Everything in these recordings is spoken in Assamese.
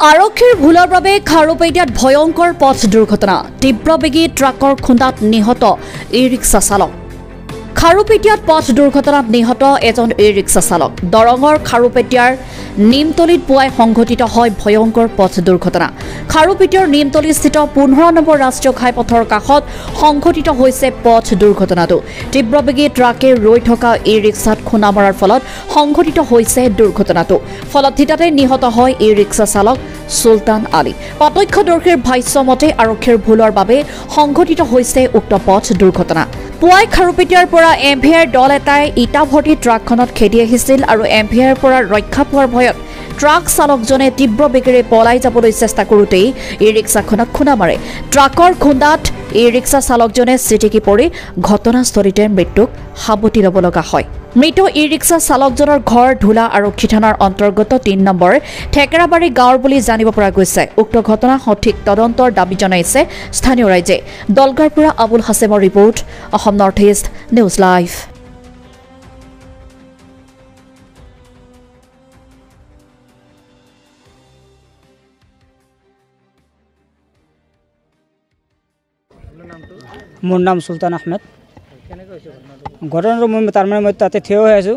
আৰক্ষীৰ ভুলৰ বাবে খাৰুপেটিয়াত ভয়ংকৰ পথ দুৰ্ঘটনা তীব্ৰবেগী ট্ৰাকৰ খুন্দাত নিহত ই-ৰিক্সা চালক খাৰুপেটিয়াত পথ দুৰ্ঘটনাত নিহত এজন ই-ৰিক্সা চালক দৰঙৰ খাৰুপেটিয়াৰ নিমতলিত পুৱাই সংঘটিত হয় ভয়ংকৰ পথ দুৰ্ঘটনা খাৰুপেটিয়াৰ নিমতলিস্থিত 15 নম্বৰ ৰাষ্ট্ৰীয় ঘাইপথৰ কাষত সংঘটিত হৈছে পথ দুৰ্ঘটনাটো তীব্ৰবেগী ট্ৰাকে ৰৈ থকা ই-ৰিক্সাত খুন্দা মৰাৰ ফলত সংঘটিত হৈছে দুৰ্ঘটনাটো ফলত থিতাতে নিহত হয় ই-ৰিক্সা চালক সুলতান আলী প্ৰত্যক্ষদৰ্শীৰ ভাষ্য মতে আৰক্ষীৰ ভুলৰ বাবে সংঘটিত হৈছে উক্ত পথ দুৰ্ঘটনা পুৱাই খাৰুপেটিয়াৰ পৰা এমভিআৰ দল এটাই ইটা ভৰ্তি ট্ৰাকখনত খেদি আহিছিল আৰু এমভিআৰ পৰা ৰক্ষা পোৱাৰ ভয়ত ট্ৰাক চালকজনে তীব্ৰ বেগেৰে পলাই যাবলৈ চেষ্টা কৰোঁতেই ই-ৰিক্সাখনক খুন্দা মাৰে ট্ৰাকৰ খুন্দাত ই-ৰিক্সা চালকজনে চিটিকি পৰি ঘটনাস্থলীতে মৃত্যুক সাৱটি ল'ব লগা হয় মৃত ই-ৰিক্সা চালকজনৰ ঘৰ ধুলা আৰক্ষী থানাৰ অন্তৰ্গত 3 নম্বৰ ঠেকেৰাবাৰী গাঁৱৰ বুলি জানিব পৰা গৈছে উক্ত ঘটনা সঠিক তদন্তৰ দাবী জনাইছে স্থানীয় ৰাইজে দলগাৰ পৰা আবুল হাছেমৰ report Assam north east news live মোৰ নাম সুলতান আহমেদ ঘটনাটো মই তাৰমানে মই তাতে থিয় হৈ আছোঁ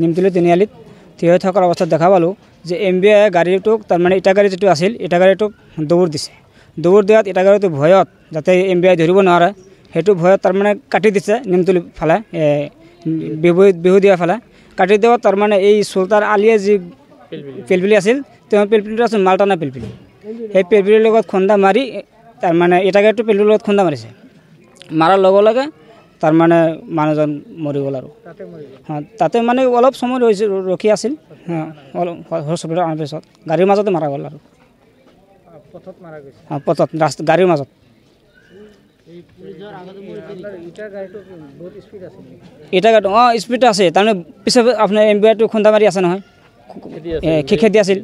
নিমতলি তিনিআলিত থিয় হৈ থকাৰ অৱস্থাত দেখা পালোঁ যে এমবিআই গাড়ীটোক তাৰমানে ইটা গাড়ী যিটো আছিল ইটা গাড়ীটোক দৌৰ দিছে দৌৰ দিয়াত ইটা গাড়ীটো ভয়ত যাতে এমবিআই ধৰিব নোৱাৰে সেইটো ভয়ত তাৰমানে কাটি দিছে নিমতলি ফালে বিহু দিয়া ফালে কাটি দিয়াত তাৰমানে এই সুলতান আলীয়ে যি পিলপিলি আছিল তেওঁ পিলপিলিটো আছিল মালটানা পিলপিলি সেই পিলপিলিৰ লগত খুন্দা মাৰি তাৰমানে ইটা গাড়ীটো পিলপিলিৰ লগত খুন্দা মাৰিছে মাৰাৰ লগে লগে তাৰমানে মানুহজন মৰি গ'ল আৰু তাতে মানে অলপ সময় ৰখি আছিল হস্পিটেলত অনাৰ পিছত গাড়ীৰ মাজতে মাৰা গ'ল আৰু পথত গাড়ীৰ মাজত ইটা গাড়ীটো স্পীড আছে তাৰমানে পিছত আপোনাৰ এমবিআইটো খুন্দা মাৰি আছে নহয় খেদি আছিল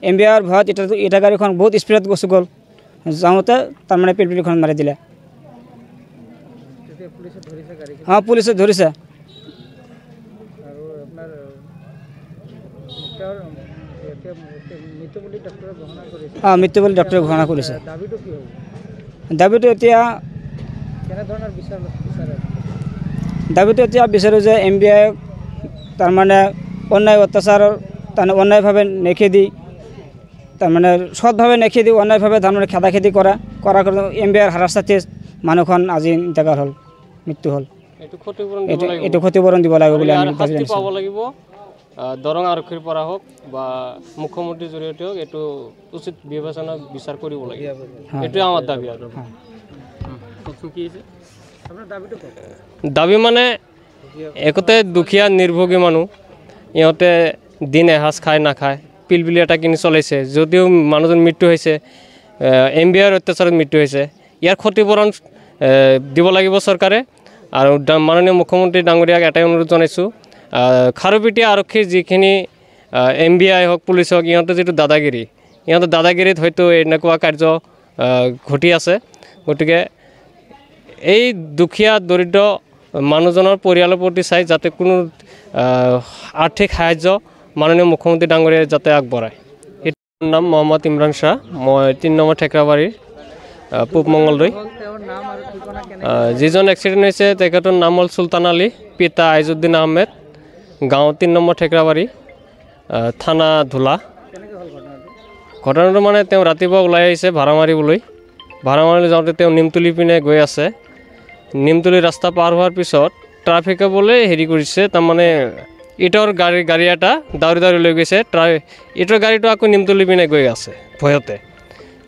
এমবিআইৰ ভয়ত ইটা গাড়ীখন বহুত স্পীডত গুচি গ'ল যাওঁতে তাৰমানে পিলপিলিখন মাৰি দিলে পুলিচে ধৰিছে মৃত্যু বুলি ডক্টৰে ঘোষণা কৰিছে দাবীটো এতিয়া বিচাৰোঁ যে এমবিআই তাৰমানে অন্যায় অত্যাচাৰৰ তাৰমানে অন্যায়ভাৱে নেখেদি তাৰমানে সৎভাৱে নেখেদি অন্যায়ভাৱে তাৰমানে খেদাখেদি কৰা এমবিআইৰ হাৰাশাস্তিত মানুহখন আজি ইন্তেকাল হ'ল মৃত্যু হ'ল এইটো ক্ষতিপূৰণ দিব লাগিব বুলি আমি পাব লাগিব দৰং আৰক্ষীৰ পৰা হওক বা মুখ্যমন্ত্ৰীৰ জৰিয়তে হওক এইটো উচিত বিবেচনা বিচাৰ কৰিব লাগিব এইটোৱে আমাৰ দাবী আৰু দাবী মানে একতে দুখীয়া নিৰ্ভোগী মানুহ ইহঁতে দিন এসাঁজ খায় নাখায় পিলপিলি এটা কিনি চলাইছে যদিও মানুহজন মৃত্যু হৈছে এমবিআইৰ অত্যাচাৰত মৃত্যু হৈছে ইয়াৰ ক্ষতিপূৰণ দিব লাগিব চৰকাৰে আৰু মাননীয় মুখ্যমন্ত্ৰী ডাঙৰীয়াক এটাই অনুৰোধ জনাইছোঁ খাৰুপেটিয়া আৰক্ষীৰ যিখিনি এমবিআই হওক পুলিচ হওক ইহঁতৰ যিটো দাদাগিৰিত হয়তো এনেকুৱা কাৰ্য ঘটি আছে গতিকে এই দুখীয়া দৰিদ্ৰ মানুহজনৰ পৰিয়ালৰ প্ৰতি চাই যাতে কোনো আৰ্থিক সাহায্য মাননীয় মুখ্যমন্ত্ৰী ডাঙৰীয়াই যাতে আগবঢ়ায় এইটোৰ নাম মহম্মদ ইমৰান শ্বাহ মই 3 নম্বৰ ঠেকেৰাবাৰীৰ পূব মঙ্গলদৈ যিজন এক্সিডেণ্ট হৈছে তেখেতৰ নাম হ'ল সুলতান আলী পিতা আইজুদ্দিন আহমেদ গাঁও 3 নম্বৰ ঠেকেৰাবাৰী থানা ধুলা ঘটনাটো মানে তেওঁ ৰাতিপুৱা ওলাই আহিছে ভাড়া মাৰিবলৈ যাওঁতে তেওঁ নিমতলি পিনে গৈ আছে নিমতলি ৰাস্তা পাৰ হোৱাৰ পিছত ট্ৰাফিকে বোলে হেৰি কৰিছে তাৰমানে ইটৰ গাড়ী এটা দাউৰি লৈ গৈছে ইটৰ গাড়ীটো আকৌ নিমতলি পিনে গৈ আছে ভয়তে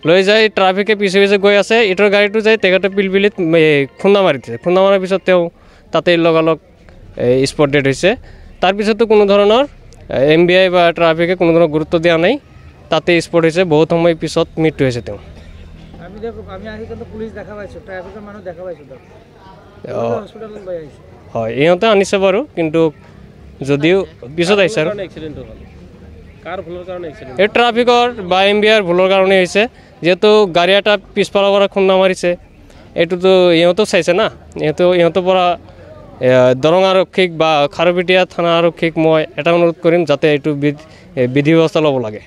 লৈ যায় ট্ৰাফিকে পিছে গৈ আছে ইটৰ গাড়ীটো যায় তেখেতে পিলপিলিত খুন্দা মাৰিছে খুন্দা মাৰাৰ পিছত তেওঁ তাতে লগালগ স্পট ডেড হৈছে তাৰপিছতো কোনো ধৰণৰ এমবিআই বা ট্ৰাফিকে কোনো ধৰণৰ গুৰুত্ব দিয়া নাই তাতে স্পট হৈছে বহুত সময় পিছত মৃত্যু হৈছে তেওঁ হয় ইহঁতে আনিছে বাৰু কিন্তু যদিও পিছত আহিছে আৰু এই ট্ৰাফিকৰ বা এমবিআইৰ ভুলৰ কাৰণে হৈছে যেহেতু গাড়ী এটা পিছফালৰ পৰা খুন্দা মাৰিছে এইটোতো ইহঁতো চাইছে না ইহঁতৰ পৰা দৰং আৰক্ষীক বা খাৰুপেটিয়া থানা আৰক্ষীক মই এটা অনুৰোধ কৰিম যাতে এইটো বিধি ব্যৱস্থা ল'ব লাগে।